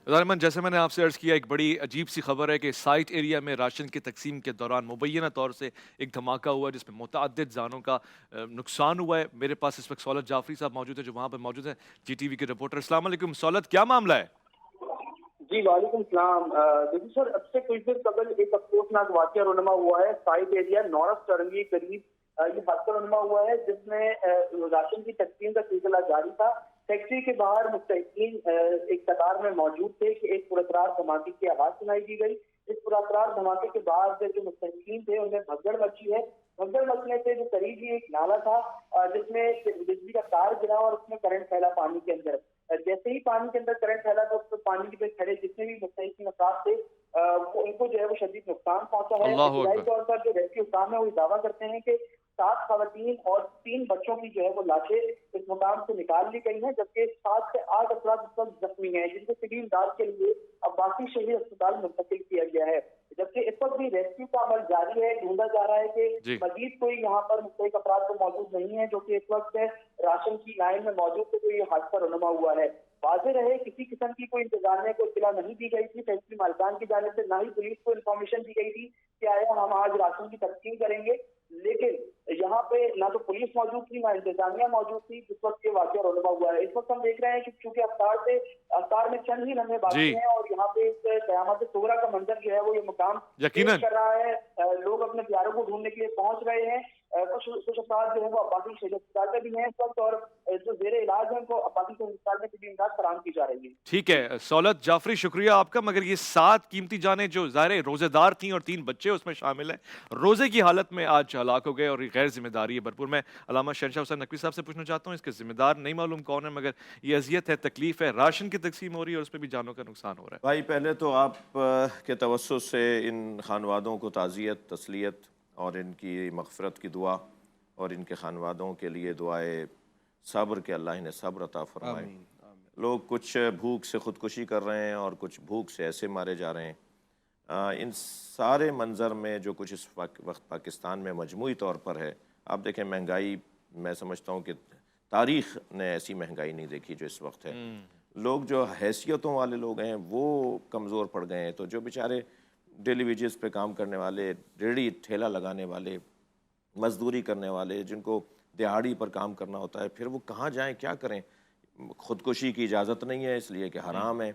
ज़ाहिरमन जैसे मैंने आपसे अर्ज़ किया, एक बड़ी अजीब सी खबर है कि साइट एरिया में राशन की तकसीम के दौरान मुबैना तौर से एक धमाका हुआ है जिसमें मुतअद्दिद जानों का नुकसान हुआ है। मेरे पास इस वक्त सौलत जाफरी साहब मौजूद है जो वहाँ पर मौजूद हैं, जीटीवी के रिपोर्टर। अस्सलाम वालेकुम सौलत, क्या मामला है? जी वालेकुम सलाम। देखिए सर, अब से कुछ देर कबल एक अफसोसनाक वाकया रुनमा हुआ है साइड एरिया नौरस चरंगी के करीब। ये हादसा रुनमा हुआ है जिसमें राशन की तकसीम का सिलसिला जारी था। फैक्ट्री के बाहर मुस्तैकीन एक कतार में मौजूद थे कि एक पुरअसरार धमाके की आवाज सुनाई दी गई। इस पुरअसरार धमाके के बाद जो मुस्तैकीन थे उनमें भगदड़ मची है। भगदड़ मचने से जो करीब ही एक नाला था जिसमें बिजली का तार गिरा और उसमें करंट फैला पानी के अंदर। जैसे ही पानी के अंदर करंट फैला तो उसमें पानी पे खड़े जितने भी मुस्तैकीन अफराद थे उनको जो है वो शदीद नुकसान पहुंचा है। अल्लाह इब्तदाई अकबर। तौर पर जो रेस्क्यू काम है वो दावा करते हैं कि 7 खवातीन और 3 बच्चों की जो है वो लाशें इस मुकाम से निकाल ली गई हैं, जबकि 7 से 8 अफराद इस वक्त जख्मी हैं जिनको सिविल इमदाद के लिए अब बाकी शहरी अस्पताल मुंतकिल किया गया है। जबकि इस वक्त भी रेस्क्यू का अमल जारी है। ढूंढा जा रहा है कि जी। मजीद कोई यहाँ पर मुस्तैक अफराद तो मौजूद नहीं है जो कि इस वक्त राशन की लाइन में मौजूद थे, तो ये हादसा रुनमा हुआ है। वाज़ेह रहे किसी किस्म की कोई इंतजामिया को इत्तला नहीं दी गई थी फैक्ट्री मालिकान की जानिब से, ना ही पुलिस को इन्फॉर्मेशन दी गई थी कि आया हम आज राशन की तकसीम करेंगे। लेकिन यहाँ पे ना तो पुलिस मौजूद थी ना इंतजामिया मौजूद थी जिस वक्त ये वाकया रुनमा हुआ है। इस वक्त हम देख रहे हैं कि चूंकि अफ्तार में चंद ही लम्हे जी। बाकी हैं और यहाँ पे एक कयामत सुगरा का मंजर जो है वो ये मुकाम पेश यकीनन। कर रहा है। लोग अपने प्यारों को ढूंढने के लिए पहुंच रहे हैं। कुछ कुछ अफराद जो है वो आबादी शहरी अस्पताल में भी हैं इस वक्त, और जो जेर इलाज है उनको आबादी शहरी अस्पताल में भी इमदाद फराहम की जा रही है। ठीक है सौलत जाफरी, शुक्रिया आपका। मगर ये 7 कीमती जानें जो ज़ाहिर रोज़ेदार थीं और 3 बच्चे उसमें शामिल हैं, रोज़े की हालत में आज हलाक हो गए और ये गैर जिम्मेदारी है भरपूर। मैं अल्लामा शहनशाह हुसैन नकवी साहब से पूछना चाहता हूँ, इसके जिम्मेदार नहीं मालूम कौन है, मगर ये अजियत है, तकलीफ है, राशन की तकसीम हो रही है और उसमें भी जानों का नुकसान हो रहा है। भाई पहले तो आप के तवस्सुस से इन खानवादों को ताज़ियत, तसलियत और इनकी मग़फ़िरत की दुआ और इनके खानवादों के लिए दुआए सब्र के अल्लाह इन्हें सब्र अता फ़रमाए। लोग कुछ भूख से ख़ुदकुशी कर रहे हैं और कुछ भूख से ऐसे मारे जा रहे हैं। इन सारे मंज़र में जो कुछ इस वक्त पाकिस्तान में मजमूई तौर पर है, आप देखें महंगाई, मैं समझता हूँ कि तारीख़ ने ऐसी महंगाई नहीं देखी जो इस वक्त है। लोग जो हैसियतों वाले लोग हैं वो कमज़ोर पड़ गए हैं, तो जो बेचारे डेली वेजेस पे काम करने वाले, रेहड़ी ठेला लगाने वाले, मजदूरी करने वाले, जिनको दिहाड़ी पर काम करना होता है, फिर वो कहाँ जाएं, क्या करें? खुदकुशी की इजाज़त नहीं है इसलिए कि हराम है।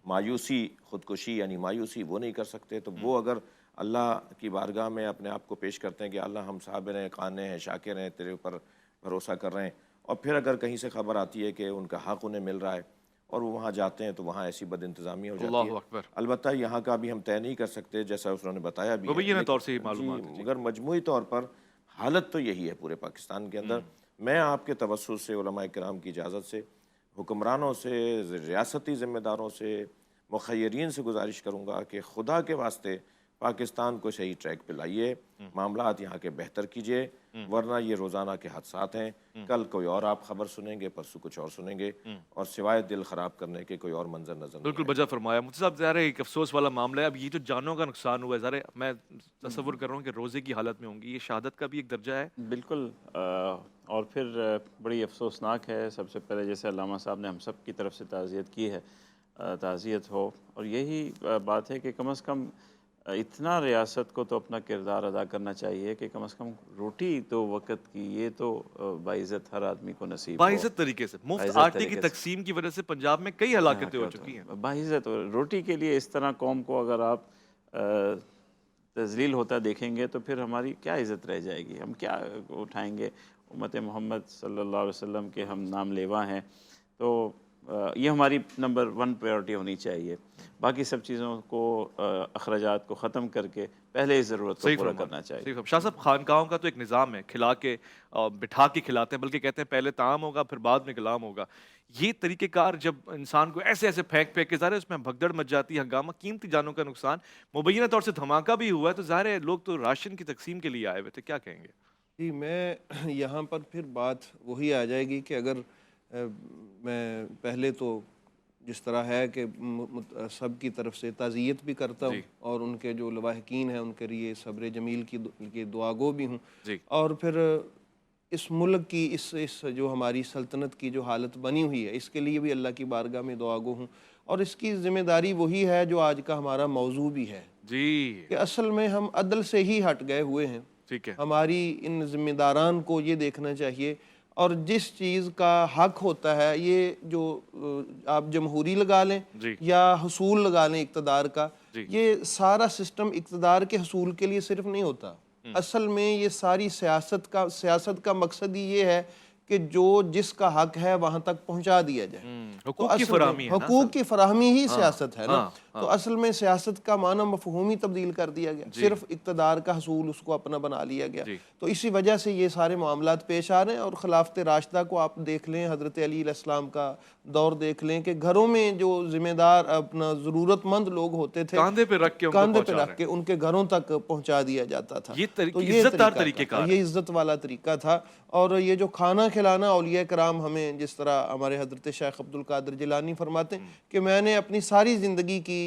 मायूसी, खुदकुशी यानी मायूसी वो नहीं कर सकते, तो वो अगर अल्लाह की बारगाह में अपने आप को पेश करते हैं कि अल्लाह हम साबिर हैं, काने हैं, शाकिर हैं, तेरे ऊपर भरोसा कर रहे हैं, और फिर अगर कहीं से खबर आती है कि उनका हक़ उन्हें मिल रहा है और वो वहाँ जाते हैं तो वहाँ ऐसी बद इंतज़ामी हो जाती अल्लाह है। अकबर। अलबत्ता यहाँ का भी हम तय नहीं कर सकते, जैसा उन्होंने बताया भी है, मुबैना तौर से ही लेकिन मालूमात है। जी, जी। मगर मजमूई तौर पर हालत तो यही है पूरे पाकिस्तान के अंदर। मैं आपके तवस्सुस से, उलमाए किराम की इजाज़त से, हुक्मरानों से, रियासती ज़िम्मेदारों से, मुखय्यरीन से गुजारिश करूँगा कि खुदा के वास्ते पाकिस्तान को सही ट्रैक पे लाइए, मामलात यहाँ के बेहतर कीजिए, वरना ये रोज़ाना के हादसात हैं। कल कोई और आप खबर सुनेंगे, परसों कुछ और सुनेंगे, और सिवाय दिल ख़राब करने के कोई और मंजर नज़र नहीं बिल्कुल आएगा। बजा फरमाया मुफ्ती साहब। ज़ाहिर है एक अफसोस वाला मामला है। अब ये जो जानों का नुकसान हुआ है, ज़ाहिर है मैं तसव्वुर कर रहा हूँ कि रोज़े की हालत में होंगी, ये शहादत का भी एक दर्जा है। बिल्कुल। और फिर बड़ी अफ़सोसनाक है। सबसे पहले जैसे अल्लामा साहब ने हम सब की तरफ से ताज़ियत की है, ताज़ियत हो, और यही बात है कि कम से कम इतना रियासत को तो अपना किरदार अदा करना चाहिए कि कम से कम रोटी तो वक़्त की ये तो बाइज़्ज़त हर आदमी को नसीब हो। बाइज़्ज़त तरीके से मुफ्त बाइज़्ज़त आटे की तरीके से तकसीम की वजह से पंजाब में कई हलाकतें हो चुकी हैं। बाइज़्ज़त रोटी के लिए इस तरह कौम को अगर आप तज़लील होता देखेंगे तो फिर हमारी क्या इज़्ज़त रह जाएगी, हम क्या उठाएँगे। उम्मत मोहम्मद सल्लल्लाहु अलैहि वसल्लम के हम नाम लेवा हैं, तो ये हमारी नंबर 1 प्रायोरिटी होनी चाहिए। बाकी सब चीज़ों को, अखराजात को ख़त्म करके पहले इस ज़रूरत को सही पूरा फरमाया, करना चाहिए। सही फरमा शाह साहब। खानकाहों का तो एक निज़ाम है, खिला के बिठा के खिलाते हैं, बल्कि कहते हैं पहले ताम होगा फिर बाद में कलाम होगा। ये तरीक़ेकार जब इंसान को ऐसे-ऐसे फेंक-फेंक के, ज़ाहिर है उसमें भगदड़ मच जाती है, हंगामा, कीमती जानों का नुकसान, मुबैना तौर से धमाका भी हुआ है, तो ज़ाहिर है लोग तो राशन की तकसीम के लिए आए हुए थे, क्या कहेंगे? जी, मैं यहाँ पर फिर बात वही आ जाएगी कि अगर मैं पहले तो जिस तरह है कि सब की तरफ से ताज़ियत भी करता हूँ जी। और उनके जो लवाहकीन हैं उनके लिए सब्र जमील की दुआगो भी हूँ, जी। और फिर इस मुल्क की इस जो हमारी सल्तनत की जो हालत बनी हुई है, इसके लिए भी अल्लाह की बारगाह में दुआगो हूँ। और इसकी ज़िम्मेदारी वही है जो आज का हमारा मौजू भी है, जी कि असल में हम अदल से ही हट गए हुए हैं। ठीक है। हमारी इन ज़िम्मेदारान को ये देखना चाहिए, और जिस चीज़ का हक होता है, ये जो आप जमहूरी लगा लें जी। या हसूल लगा लें इक़्तिदार का, जी। ये सारा सिस्टम इक़्तिदार के हसूल के लिए सिर्फ नहीं होता। असल में ये सारी सियासत का मकसद ही ये है कि जो जिसका हक है वहाँ तक पहुँचा दिया जाए। हुकूक तो की असल में फराहमी है ना हुकूक असल की फराहमी ही सियासत है ना। हाँ, तो असल में सियासत का माना मफहूम ही तब्दील कर दिया गया, सिर्फ इक़्तिदार का हसूल उसको अपना बना लिया गया। जी। तो इसी वजह से ये सारे मामलात पेश आ रहे हैं। और खिलाफत राशिदा को आप देख लें, हज़रत अली अलैहिस्सलाम का दौर देख लें, कि घरों में जो ज़िम्मेदार अपना ज़रूरतमंद लोग होते थे, कांधे पे रख के उनको कांधे पे पहुंचा रख के उनके घरों तक पहुंचा दिया जाता था। ये तो इज्जतदार तरीका तरीक़ेकार था, ये इज्जत वाला तरीका था। और ये जो खाना खिलाना, औलिया कराम हमें जिस तरह हमारे हज़रत शेख अब्दुल कादिर जिलानी फरमाते हैं कि मैंने अपनी सारी ज़िंदगी की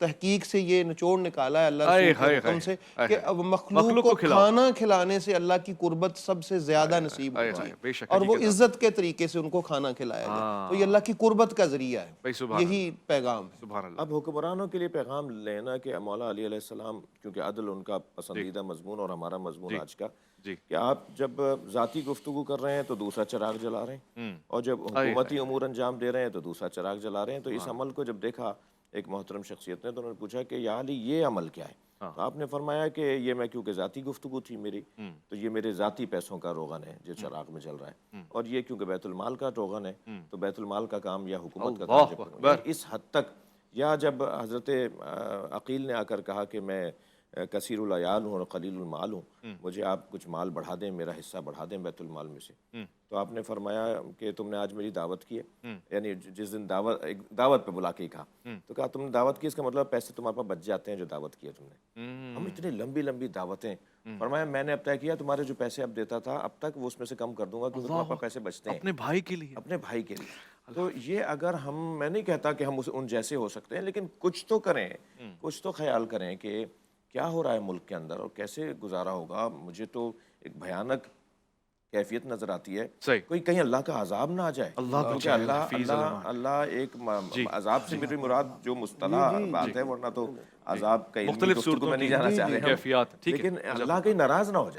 तहकीक से ये निचोड़ निकाला है अल्लाह हाय, रसूल के हाय, हुक्म हाय, से, हाय, कि हाय। अब मखलूक मखलूक को को खिलाओ। खाना खिलाने से अल्लाह की कुर्बत सबसे ज़्यादा नसीब हाय, होती हाय, है, बेशक और वो हकीकत इज्जत के तरीके से उनको खाना खिलाया गया। तो ये अल्लाह की कुर्बत का ज़रिया भाई है, सुभान यही पैगाम है। सुभान अल्लाह। अब हुक्मरानों के लिए पैगाम लेना कि मौला अली अलैहिस्सलाम, क्योंकि अदल उनका पसंदीदा मजमून और हमारा मजमून आज का, जी। कि आप जब ज़ाती गुफ्तगू कर रहे हैं तो दूसरा चिराग जला रहे हैं, और जब हुकूमती उमूर अंजाम दे रहे हैं तो दूसरा चिराग जला रहे हैं। तो इस अमल को जब देखा एक मोहतरम शख्सियत ने, तो उन्होंने पूछा कि या अली ये अमल क्या है? तो आपने फरमाया कि ये मैं, क्योंकि ज़ाती गुफ्तगू थी मेरी, तो ये मेरे ज़ाती पैसों का रोगन है जो चिराग में जल रहा है, और ये क्योंकि बैतुल माल का रोगन है, तो बैतुल माल का काम या हुकूमत का काम जब करूं, या इस हद तक, या जब हज़रत अकील ने आकर कहा कि मैं कसीरुल अयाल हूँ और कलीलुल माल हूँ, मुझे आप कुछ माल बढ़ा दें, मेरा हिस्सा बढ़ा दें बैतुल माल में से। तो आपने फरमाया कि तुमने आज मेरी दावत की है, यानी जिस दिन एक दावत पे बुला के ही कहा, तो कहा तुमने दावत की, इसका मतलब पैसे तुम्हारे पास बच जाते हैं जो दावत की है तुमने। हम इतनी लंबी लंबी दावतें, फरमाया मैंने अब तय किया तुम्हारे जो पैसे अब देता था अब तक वो उसमें से कम कर दूंगा, क्योंकि तुम्हारे पास पैसे बचते हैं अपने भाई के लिए। अपने भाई के लिए। तो ये अगर हम, मैं नहीं कहता कि हम उन जैसे हो सकते हैं, लेकिन कुछ तो करें, कुछ तो ख्याल करें कि क्या हो रहा है मुल्क के अंदर और कैसे गुजारा होगा। मुझे तो एक भयानक कैफियत नजर आती है, सही। कोई कहीं अल्लाह का अजाब ना आ जाए, अल्लाह क्योंकि बचाए, अल्लाह हफीज अल्लाह अल्लाह। अल्लाह एक अजाब से मेरी मुराद जो मुस्तला बात है, वरना तो अजाब का मुख्तलिफ गुफ्तगू में नहीं जाना चाह रहे हैं, कैफियत, ठीक है। लेकिन अल्लाह कहीं नाराज ना हो जाए।